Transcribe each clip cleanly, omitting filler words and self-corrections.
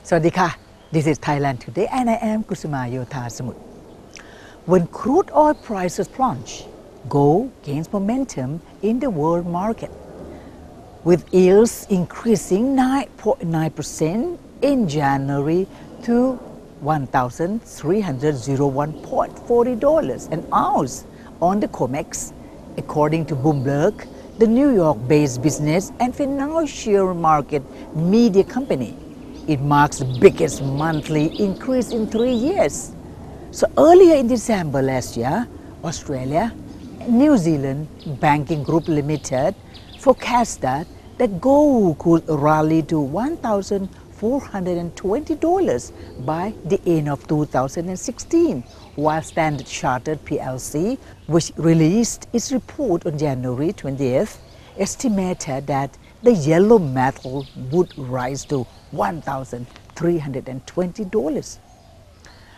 Sawadika, this is Thailand today and I am Kusuma Yotha Samut. When crude oil prices plunge, gold gains momentum in the world market, with yields increasing 9.9% in January to $1,301.40 an ounce on the COMEX. According to Bloomberg, the New York-based business and financial market media company, it marks the biggest monthly increase in 3 years. So earlier in December last year, Australia and New Zealand Banking Group Limited forecast that gold could rally to $1,420 by the end of 2016, while Standard Chartered plc, which released its report on January 20th, estimated that the yellow metal would rise to $1,320.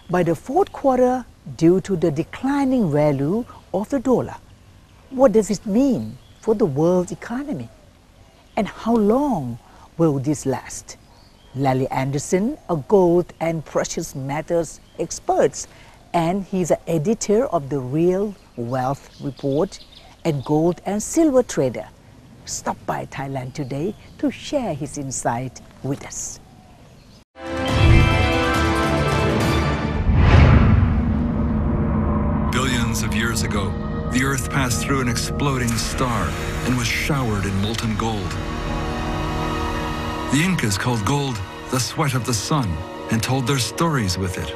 By the fourth quarter, due to the declining value of the dollar, what does it mean for the world economy? And how long will this last? Larry Anderson, a gold and precious metals expert, and he's an editor of the Real Wealth Report and gold and silver trader, stopped by Thailand today to share his insight with us. Billions of years ago, the Earth passed through an exploding star and was showered in molten gold. The Incas called gold the sweat of the sun and told their stories with it.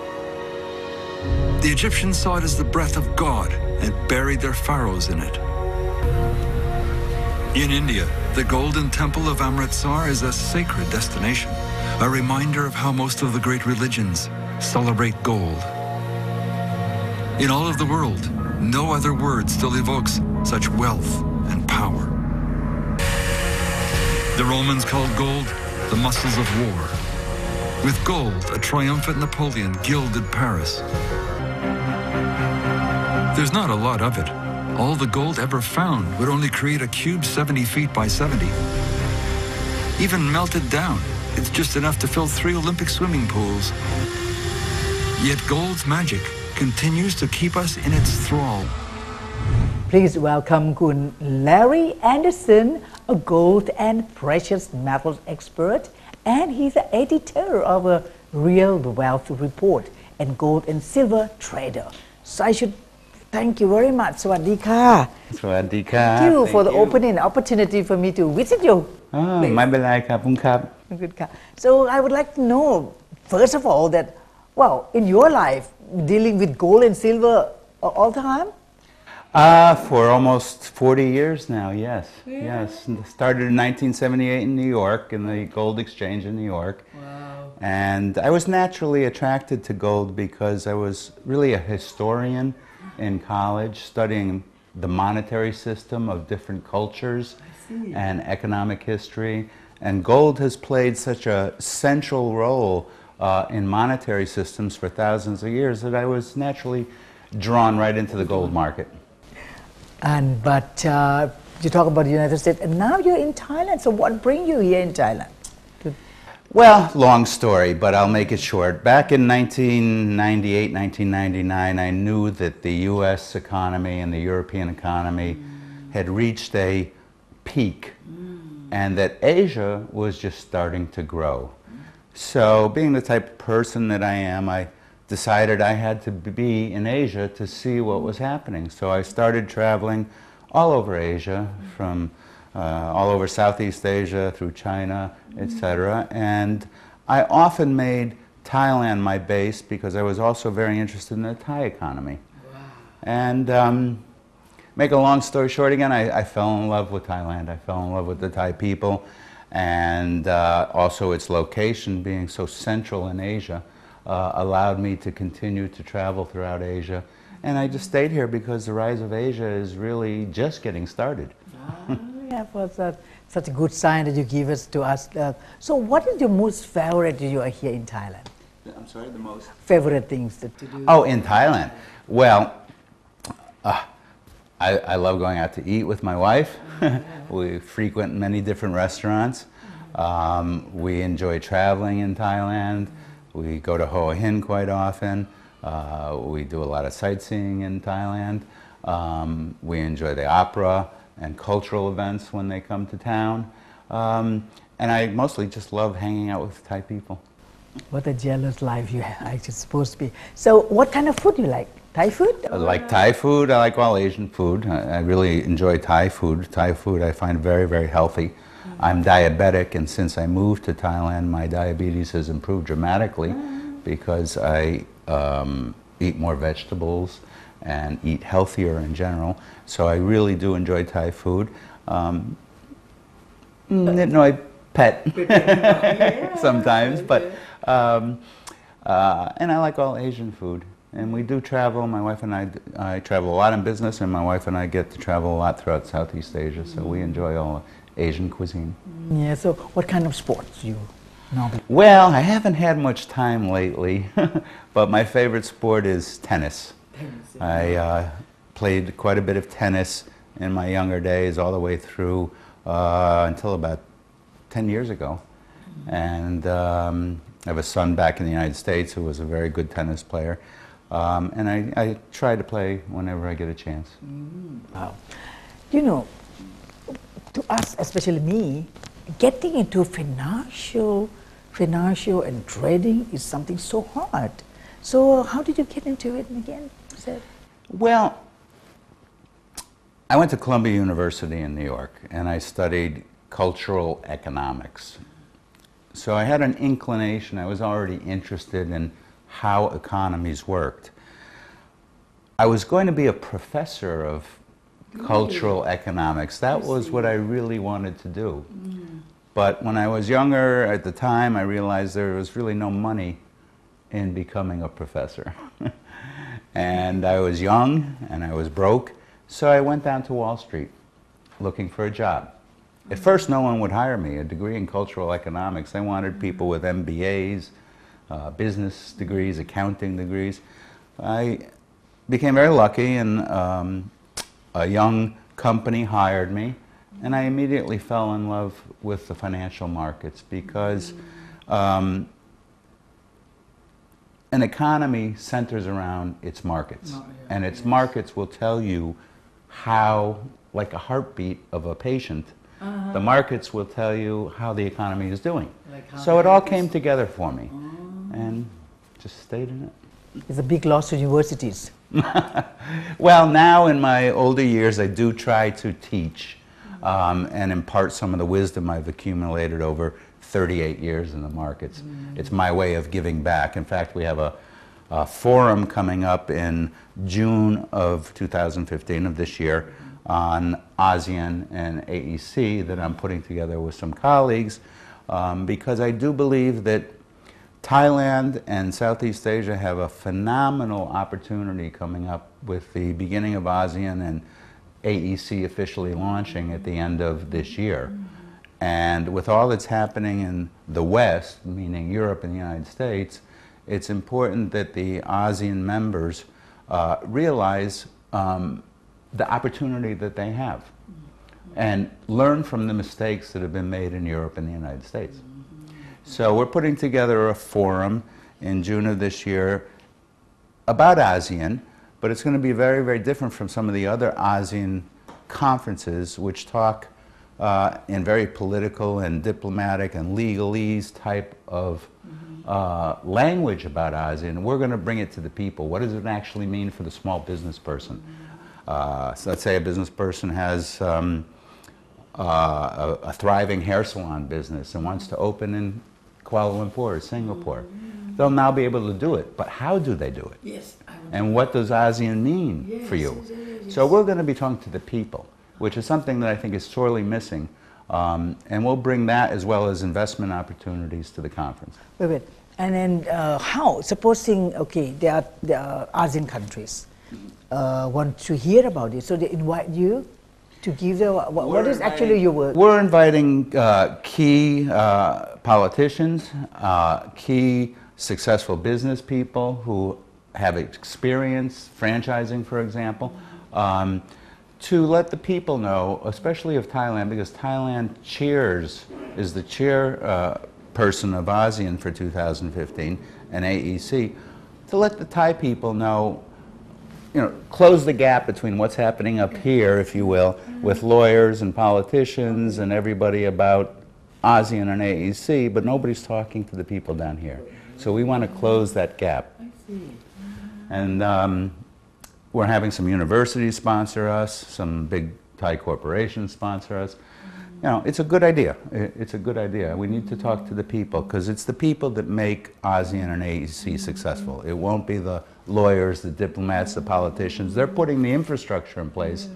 The Egyptians saw it as the breath of God and buried their pharaohs in it. In India, the Golden Temple of Amritsar is a sacred destination, a reminder of how most of the great religions celebrate gold. In all of the world, no other word still evokes such wealth and power. The Romans called gold the muscles of war. With gold, a triumphant Napoleon gilded Paris. There's not a lot of it. All the gold ever found would only create a cube 70 feet by 70. Even melted down, it's just enough to fill 3 Olympic swimming pools. Yet gold's magic continues to keep us in its thrall. Please welcome Kun Larry Anderson, a gold and precious metals expert, and he's the editor of a Real Wealth Report and gold and silver trader. So I should thank you very much. Sawadika. Sawadika. Thank you for the opening opportunity for me to visit you. So I would like to know, first of all, that, well, in your life, dealing with gold and silver all the time? For almost 40 years now, yes. Yeah. Yes. Started in 1978 in New York, in the gold exchange in New York. Wow. And I was naturally attracted to gold because I was really a historian in college, studying the monetary system of different cultures and economic history. And gold has played such a central role in monetary systems for thousands of years that I was naturally drawn right into the gold market. But you talk about the United States, and now you're in Thailand. So what brings you here in Thailand? Well, long story, but I'll make it short. Back in 1998, 1999, I knew that the U.S. economy and the European economy had reached a peak, and that Asia was just starting to grow. So, being the type of person that I am, I decided I had to be in Asia to see what was happening. So I started traveling all over Asia, from all over Southeast Asia through China, etc. And I often made Thailand my base because I was also very interested in the Thai economy. Wow. And make a long story short again, I fell in love with Thailand. I fell in love with the Thai people, and also its location being so central in Asia. Allowed me to continue to travel throughout Asia. And I just stayed here because the rise of Asia is really just getting started. Yeah, for such a good sign that you give us to us. So what is your most favorite you are here in Thailand? I'm sorry, the most? Favorite things that you do? Oh, in Thailand? Well, I love going out to eat with my wife. We frequent many different restaurants. We enjoy traveling in Thailand. We go to Hua Hin quite often. We do a lot of sightseeing in Thailand. We enjoy the opera and cultural events when they come to town. And I mostly just love hanging out with Thai people. What a jealous life you have, actually supposed to be. So what kind of food do you like? Thai food? I like Thai food. I like all Asian food. I really enjoy Thai food. Thai food I find very, very healthy. I'm diabetic, and since I moved to Thailand, my diabetes has improved dramatically because I eat more vegetables and eat healthier in general. So I really do enjoy Thai food. No, I pet sometimes, but and I like all Asian food. And we do travel. My wife and I travel a lot in business, and my wife and I get to travel a lot throughout Southeast Asia. So we enjoy all Asian cuisine. Yeah. So what kind of sports you normally? Well, I haven't had much time lately, but my favorite sport is tennis. I played quite a bit of tennis in my younger days, all the way through until about 10 years ago. And I have a son back in the United States who was a very good tennis player. And I try to play whenever I get a chance. Wow. You know, to us, especially me, getting into financial and trading is something so hard. So how did you get into it again? Well, I went to Columbia University in New York, and I studied cultural economics. So I had an inclination. I was already interested in how economies worked. I was going to be a professor of cultural economics. That was what I really wanted to do. But when I was younger, at the time, I realized there was really no money in becoming a professor. And I was young, and I was broke, so I went down to Wall Street looking for a job. At first, no one would hire me. A degree in cultural economics, they wanted people with MBAs, business degrees, accounting degrees. I became very lucky, and a young company hired me, and I immediately fell in love with the financial markets because an economy centers around its markets, and its markets will tell you how, like a heartbeat of a patient, the markets will tell you how the economy is doing. So it all came together for me, and just stayed in it. It's a big loss to universities. Well, now in my older years, I do try to teach and impart some of the wisdom I've accumulated over 38 years in the markets. It's my way of giving back. In fact, we have a forum coming up in June of 2015 of this year on ASEAN and AEC that I'm putting together with some colleagues because I do believe that Thailand and Southeast Asia have a phenomenal opportunity coming up with the beginning of ASEAN and AEC officially launching at the end of this year. And with all that's happening in the West, meaning Europe and the United States, it's important that the ASEAN members realize the opportunity that they have and learn from the mistakes that have been made in Europe and the United States. So we're putting together a forum in June of this year about ASEAN, but it's going to be very, very different from some of the other ASEAN conferences which talk in very political and diplomatic and legalese type of language about ASEAN. We're going to bring it to the people. What does it actually mean for the small business person? So let's say a business person has a thriving hair salon business and wants to open in Kuala Lumpur or Singapore. They'll now be able to do it, but how do they do it? Yes. And what does ASEAN mean for you? So we're going to be talking to the people, which is something that I think is sorely missing. And we'll bring that as well as investment opportunities to the conference. Wait. And then how, supposing, okay, there are ASEAN countries want to hear about it, so they invite you to give them, what is actually your work? We're inviting key politicians, key successful business people who have experience franchising, for example, to let the people know, especially of Thailand, because Thailand is the chairperson of ASEAN for 2015 and AEC, to let the Thai people know, close the gap between what's happening up here, if you will, with lawyers and politicians and everybody about ASEAN and AEC, but nobody's talking to the people down here. So we want to close that gap. I see. And we're having some universities sponsor us, some big Thai corporations sponsor us. It's a good idea. It's a good idea. We need to talk to the people, because it's the people that make ASEAN and AEC successful. It won't be the lawyers, the diplomats, the politicians. They're putting the infrastructure in place,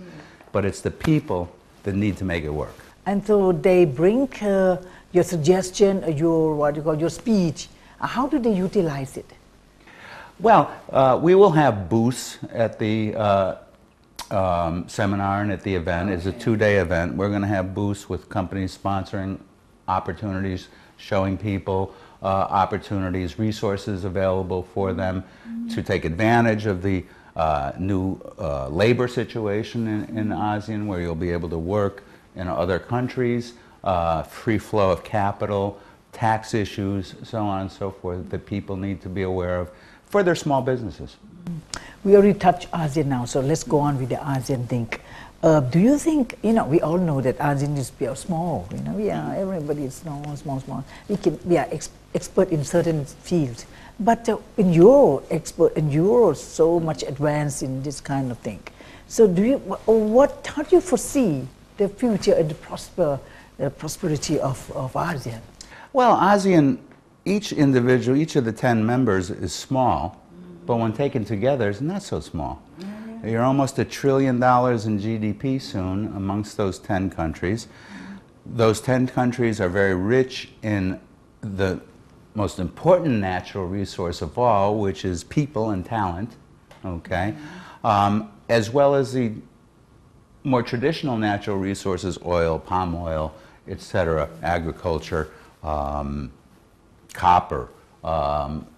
but it's the people that need to make it work. And so they bring your suggestion, your speech. How do they utilize it? Well, we will have booths at the seminar and at the event. It's a 2-day event. We're going to have booths with companies sponsoring opportunities, showing people opportunities, resources available for them to take advantage of the new labor situation in ASEAN, where you'll be able to work in other countries, free flow of capital, tax issues, so on and so forth, that people need to be aware of for their small businesses. We already touched ASEAN now, so let's go on with the ASEAN thing. Do you think, we all know that ASEAN is small, everybody is small. We are expert in certain fields. But you're so much advanced in this kind of thing. So how do you foresee the future and the prosperity of ASEAN? Well, ASEAN, each of the 10 members is small, but when taken together, it's not so small. You're almost $1 trillion in GDP soon amongst those 10 countries. Those 10 countries are very rich in the most important natural resource of all, which is people and talent, okay? As well as the more traditional natural resources, oil, palm oil, etc., agriculture, copper,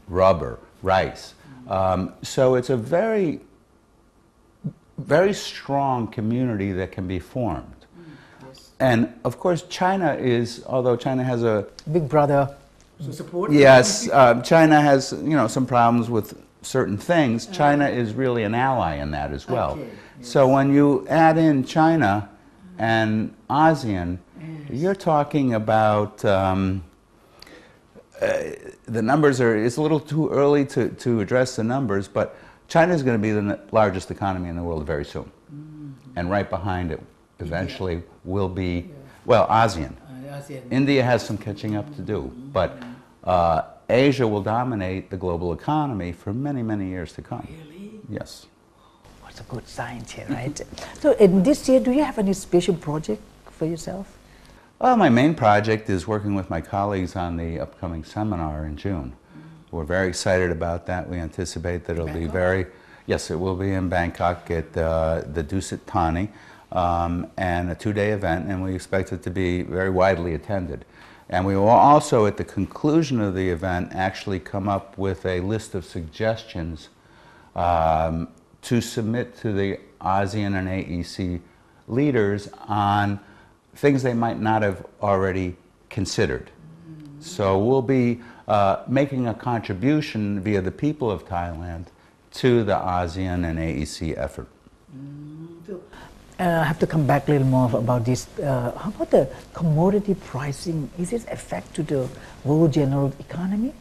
rubber, rice. So it's a very, very strong community that can be formed. Yes. And of course, although China has a big brother. So support. Yes, China has some problems with certain things. China is really an ally in that as well. Okay. Yes. So when you add in China and ASEAN, you're talking about the numbers it's a little too early to address the numbers, but China is going to be the largest economy in the world very soon. And right behind it eventually will be, well, ASEAN. India has some catching up to do, but Asia will dominate the global economy for many, many years to come. Really? Yes. What's a good sign here, right? So in this year, do you have any special project for yourself? Well, my main project is working with my colleagues on the upcoming seminar in June. We're very excited about that. We anticipate that it'll be yes, it will be in Bangkok at the Dusit Thani, and a 2-day event, and we expect it to be very widely attended. And we will also, at the conclusion of the event, actually come up with a list of suggestions to submit to the ASEAN and AEC leaders on things they might not have already considered. So we'll be making a contribution via the people of Thailand to the ASEAN and AEC effort. I have to come back a little more about this. How about the commodity pricing? Is it affect to the world general economy?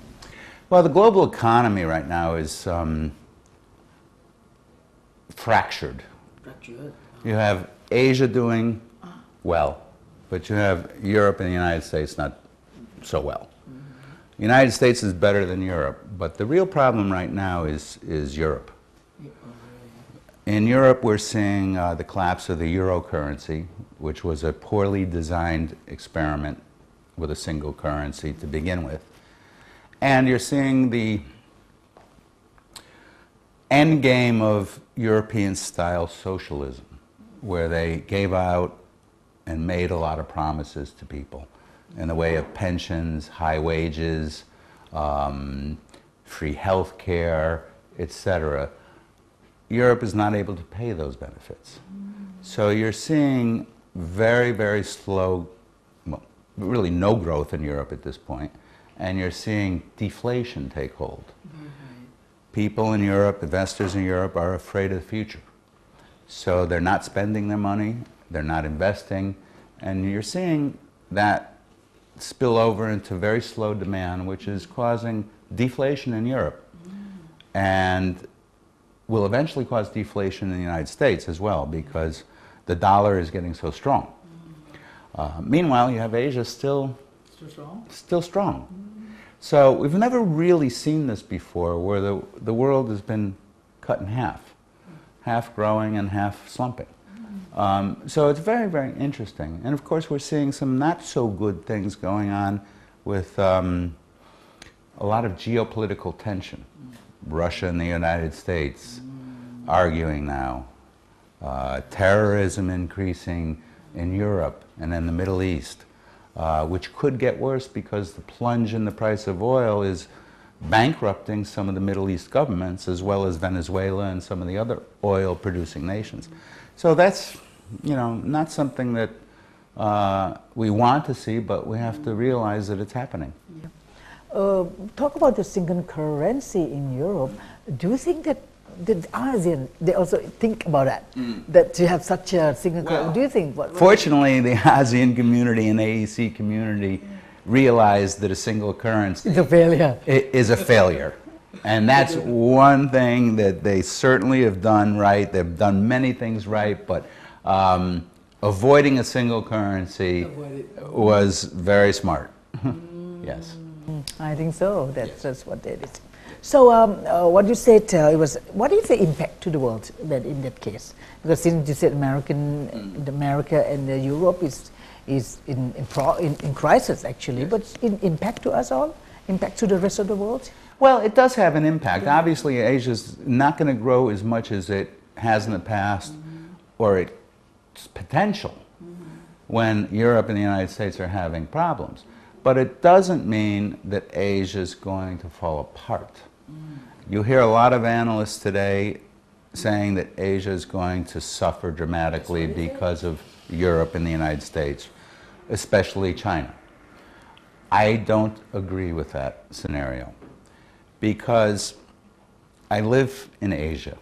Well, the global economy right now is fractured. You have Asia doing well, but you have Europe and the United States not so well. The United States is better than Europe, but the real problem right now is Europe. In Europe, we're seeing the collapse of the euro currency, which was a poorly designed experiment with a single currency to begin with. And you're seeing the end game of European-style socialism, where they gave out and made a lot of promises to people in the way of pensions, high wages, free health care, etc. Europe is not able to pay those benefits. So you're seeing very, very slow, well, really no growth in Europe at this point, and you're seeing deflation take hold. People in Europe, investors in Europe, are afraid of the future. So they're not spending their money, they're not investing, and you're seeing that spill over into very slow demand, which is causing deflation in Europe. And will eventually cause deflation in the United States as well, because the dollar is getting so strong. Meanwhile, you have Asia still strong. So we've never really seen this before, where the world has been cut in half growing and half slumping. So it's very, very interesting. And of course, we're seeing some not so good things going on with a lot of geopolitical tension. Russia and the United States arguing now, terrorism increasing in Europe and in the Middle East, which could get worse because the plunge in the price of oil is bankrupting some of the Middle East governments, as well as Venezuela and some of the other oil-producing nations. So that's, you know, not something that we want to see, but we have to realize that it's happening. Yeah. Talk about the single currency in Europe. Do you think that the ASEAN, they also think about that, that to have such a single currency? Do you think? Fortunately, the ASEAN community and the AEC community realized that a single currency is a failure. Is a failure. And that's one thing that they certainly have done right. They've done many things right, but avoiding a single currency was very smart. Yes. I think so. That's what they did. So, what you said it was. What is the impact to the world then in that case? Because since you said America and Europe is in crisis actually, but in impact to us all, impact to the rest of the world. Well, it does have an impact. Obviously, Asia's not going to grow as much as it has in the past, or its potential, when Europe and the United States are having problems. But it doesn't mean that Asia's going to fall apart. You hear a lot of analysts today saying that Asia is going to suffer dramatically because of Europe and the United States, especially China. I don't agree with that scenario, because I live in Asia,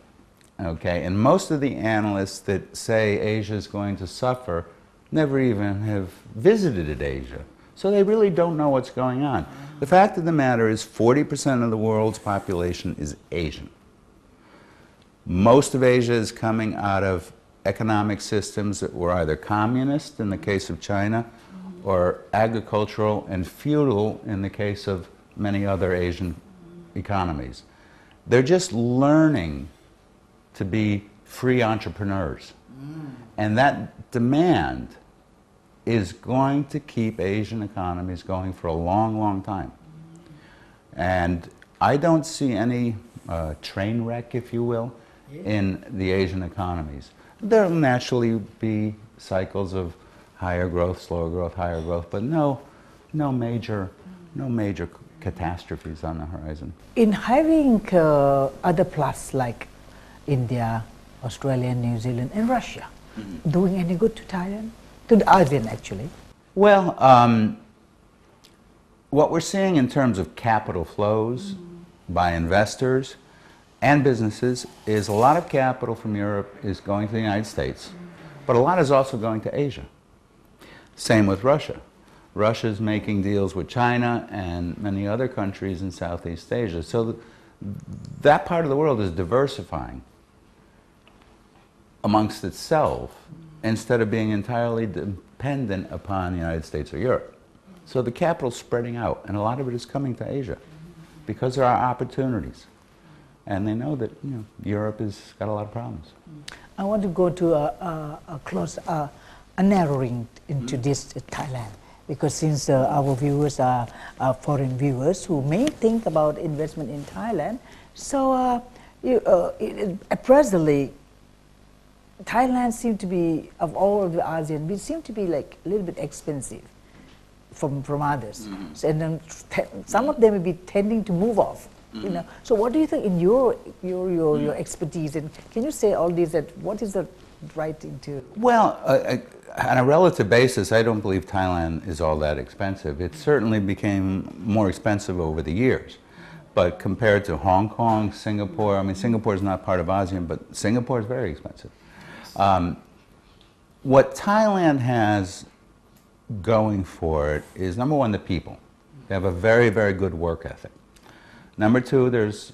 okay? And most of the analysts that say Asia is going to suffer never even have visited Asia. So they really don't know what's going on. The fact of the matter is 40% of the world's population is Asian. Most of Asia is coming out of economic systems that were either communist in the case of China, or agricultural and feudal in the case of many other Asian economies. They're just learning to be free entrepreneurs. And that demand is going to keep Asian economies going for a long, long time. And I don't see any train wreck, if you will, in the Asian economies. There'll naturally be cycles of higher growth, slower growth, higher growth, but no major catastrophes on the horizon. In having other plus like India, Australia, New Zealand, and Russia, doing any good to Thailand? To the ASEAN, actually? Well, what we're seeing in terms of capital flows by investors and businesses is a lot of capital from Europe is going to the United States, but a lot is also going to Asia. Same with Russia. Russia's making deals with China and many other countries in Southeast Asia. So that part of the world is diversifying amongst itself, instead of being entirely dependent upon the United States or Europe. So the capital's spreading out, and a lot of it is coming to Asia because there are opportunities. And they know that, you know, Europe has got a lot of problems. I want to go to a narrowing into this Thailand, because since our viewers are foreign viewers who may think about investment in Thailand, so presently Thailand seems to be, of all of the ASEAN, we seem to be like a little bit expensive from others. So, and then some of them will be tending to move off You know, so what do you think in your expertise, and can you say all these, that what is the right thing to? Well, on a relative basis, I don't believe Thailand is all that expensive. It certainly became more expensive over the years. But compared to Hong Kong, Singapore, I mean, Singapore is not part of ASEAN, but Singapore is very expensive. What Thailand has going for it is, number one, the people. They have a very, very good work ethic. Number two, there's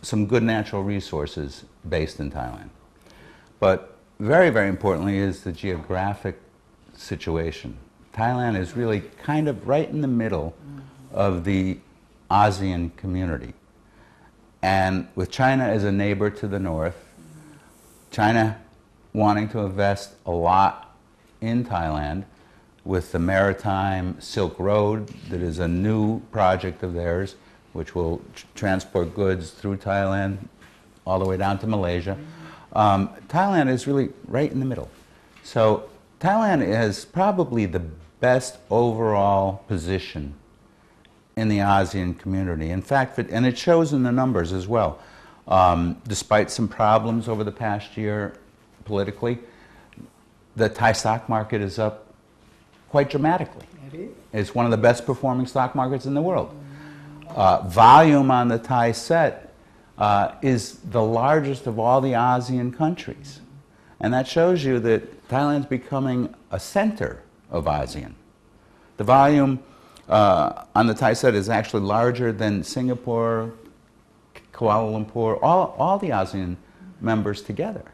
some good natural resources based in Thailand. But very, very importantly is the geographic situation. Thailand is really kind of right in the middle of the ASEAN community. And with China as a neighbor to the north, China wanting to invest a lot in Thailand with the Maritime Silk Road, that is a new project of theirs, which will transport goods through Thailand all the way down to Malaysia. Thailand is really right in the middle. So Thailand has probably the best overall position in the ASEAN community. In fact, and it shows in the numbers as well. Despite some problems over the past year politically, the Thai stock market is up quite dramatically. It's one of the best performing stock markets in the world. Volume on the Thai set is the largest of all the ASEAN countries. And that shows you that Thailand's becoming a center of ASEAN. The volume on the Thai set is actually larger than Singapore, Kuala Lumpur, all the ASEAN members together.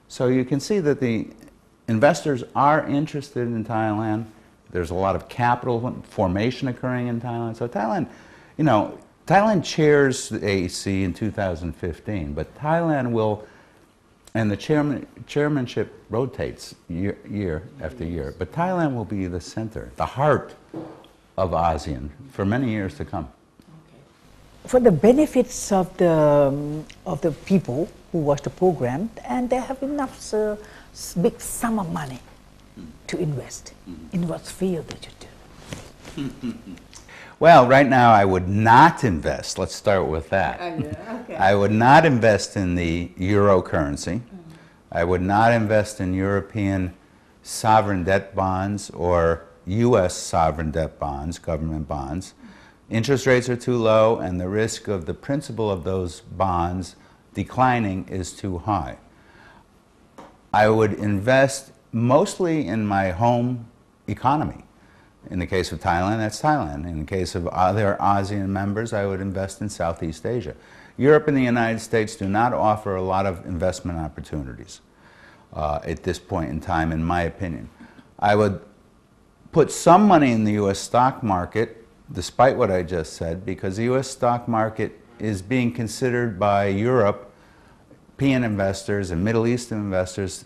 So you can see that the investors are interested in Thailand. There's a lot of capital formation occurring in Thailand. So Thailand, you know, Thailand chairs the AEC in 2015, but Thailand will, and the chairmanship rotates year after year, but Thailand will be the center, the heart of ASEAN for many years to come. For the benefits of the people who watch the program, and they have enough big sum of money to invest, in what field did you do? Well, right now I would not invest. Let's start with that. Okay. I would not invest in the euro currency. I would not invest in European sovereign debt bonds or U.S. sovereign debt bonds, government bonds. Interest rates are too low, and the risk of the principal of those bonds declining is too high. I would invest mostly in my home economy. In the case of Thailand, that's Thailand. In the case of other ASEAN members, I would invest in Southeast Asia. Europe and the United States do not offer a lot of investment opportunities at this point in time, in my opinion. I would put some money in the U.S. stock market, despite what I just said, because the U.S. stock market is being considered by European investors and Middle Eastern investors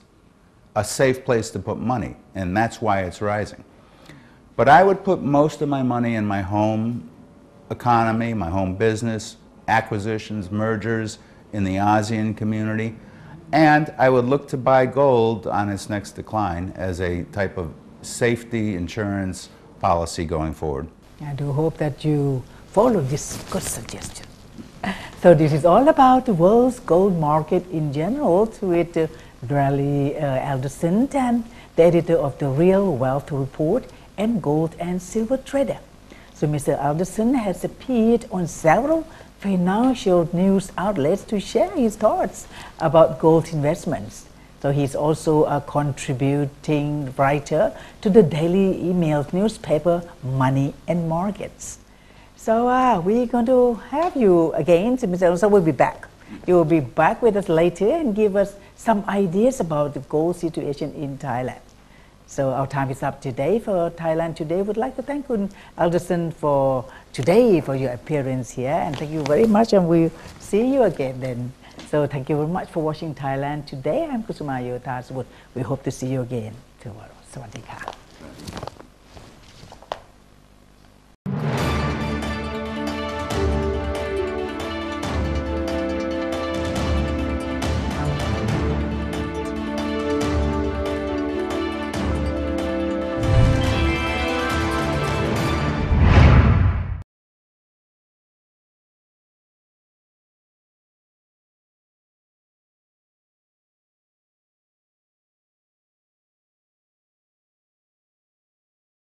a safe place to put money, and that's why it's rising. But I would put most of my money in my home economy, my home business, acquisitions, mergers in the ASEAN community, and I would look to buy gold on its next decline as a type of safety insurance policy going forward. I do hope that you follow this good suggestion. So this is all about the world's gold market in general, with Edelson, and the editor of the Real Wealth Report and Gold and Silver Trader. So Mr. Edelson has appeared on several financial news outlets to share his thoughts about gold investments. So he's also a contributing writer to the daily email newspaper Money and Markets. So we're going to have you again, so Mr. Edelson will be back. You will be back with us later and give us some ideas about the gold situation in Thailand. So our time is up today for Thailand Today. We'd like to thank you, Edelson, for today, for your appearance here, and thank you very much, and we'll see you again then. So thank you very much for watching Thailand Today. I'm Kusuma Yotha Subut. We hope to see you again tomorrow. Sawadee ka.